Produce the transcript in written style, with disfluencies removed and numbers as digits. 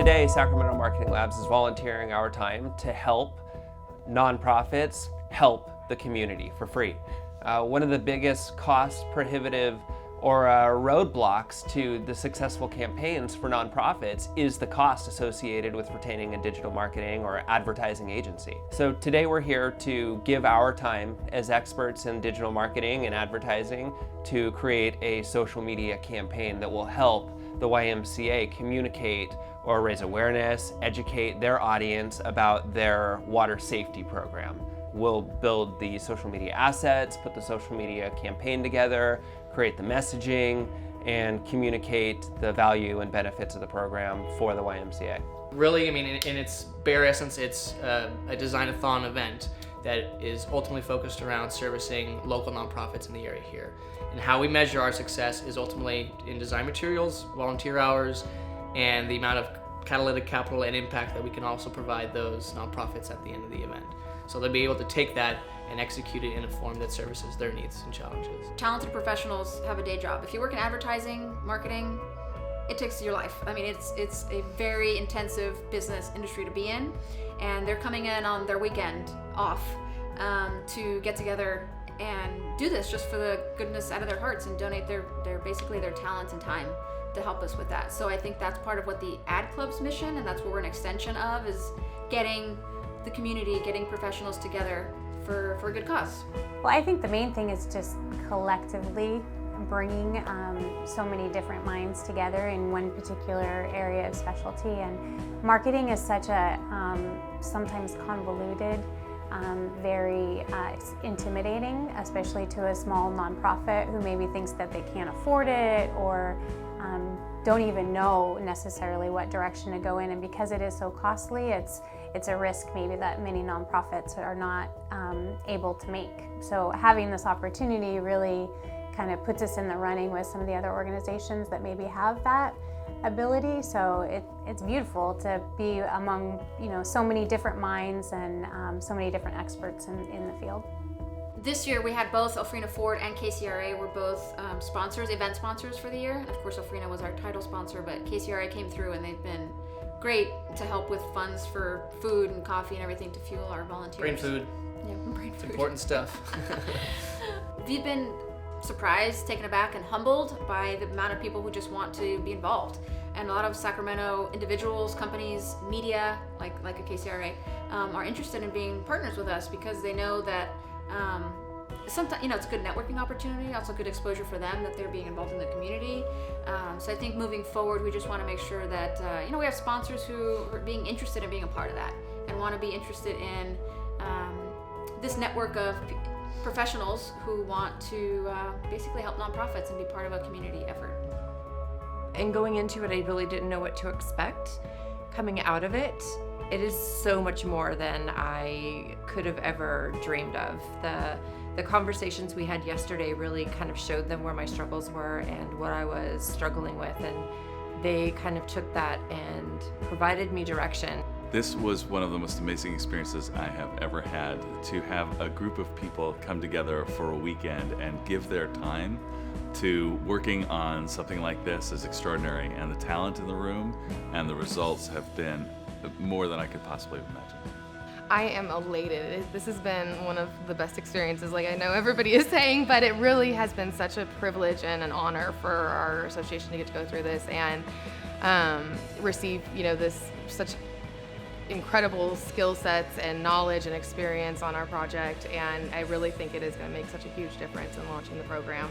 Today, Sacramento Marketing Labs is volunteering our time to help nonprofits help the community for free. One of the biggest cost prohibitive or roadblocks to the successful campaigns for nonprofits is the cost associated with retaining a digital marketing or advertising agency. So today we're here to give our time as experts in digital marketing and advertising to create a social media campaign that will help the YMCA communicate or raise awareness, educate their audience about their water safety program. We'll build the social media assets, put the social media campaign together, create the messaging, and communicate the value and benefits of the program for the YMCA. Really, I mean, in its bare essence, it's a design-a-thon event that is ultimately focused around servicing local nonprofits in the area here. And how we measure our success is ultimately in design materials, volunteer hours, and the amount of catalytic capital and impact that we can also provide those nonprofits at the end of the event. So they'll be able to take that and execute it in a form that services their needs and challenges. Talented professionals have a day job. If you work in advertising, marketing, it takes your life. I mean, it's a very intensive business industry to be in, and they're coming in on their weekend off to get together and do this just for the goodness out of their hearts and donate their basically their talents and time to help us with that. So I think that's part of what the Ad Club's mission, and that's what we're an extension of, is getting the community, getting professionals together for a good cause. Well, I think the main thing is just collectively bringing so many different minds together in one particular area of specialty. And marketing is such a sometimes convoluted, very intimidating, especially to a small nonprofit who maybe thinks that they can't afford it or don't even know necessarily what direction to go in. And because it is so costly, it's a risk maybe that many nonprofits are not able to make. So having this opportunity really kind of puts us in the running with some of the other organizations that maybe have that ability. So it's beautiful to be among so many different minds and so many different experts in the field. This year we had both Elfrina Ford and KCRA were both sponsors, event sponsors for the year. Of course, Elfrina was our title sponsor, but KCRA came through and they've been great to help with funds for food and coffee and everything to fuel our volunteers. Brain food. Yeah, brain food. Important stuff. We've been surprised, taken aback, and humbled by the amount of people who just want to be involved. And a lot of Sacramento individuals, companies, media, like a KCRA, are interested in being partners with us because they know that sometimes it's a good networking opportunity, also good exposure for them that they're being involved in the community. So I think moving forward, we just want to make sure that we have sponsors who are being interested in being a part of that and want to be interested in this network of professionals who want to basically help nonprofits and be part of a community effort. And going into it, I really didn't know what to expect. Coming out of it, it is so much more than I could have ever dreamed of. The conversations we had yesterday really kind of showed them where my struggles were and what I was struggling with, and they kind of took that and provided me direction. This was one of the most amazing experiences I have ever had. To have a group of people come together for a weekend and give their time to working on something like this is extraordinary, and the talent in the room and the results have been more than I could possibly imagine. I am elated. This has been one of the best experiences, like I know everybody is saying, but it really has been such a privilege and an honor for our association to get to go through this and receive, this such incredible skill sets and knowledge and experience on our project, and I really think it is going to make such a huge difference in launching the program.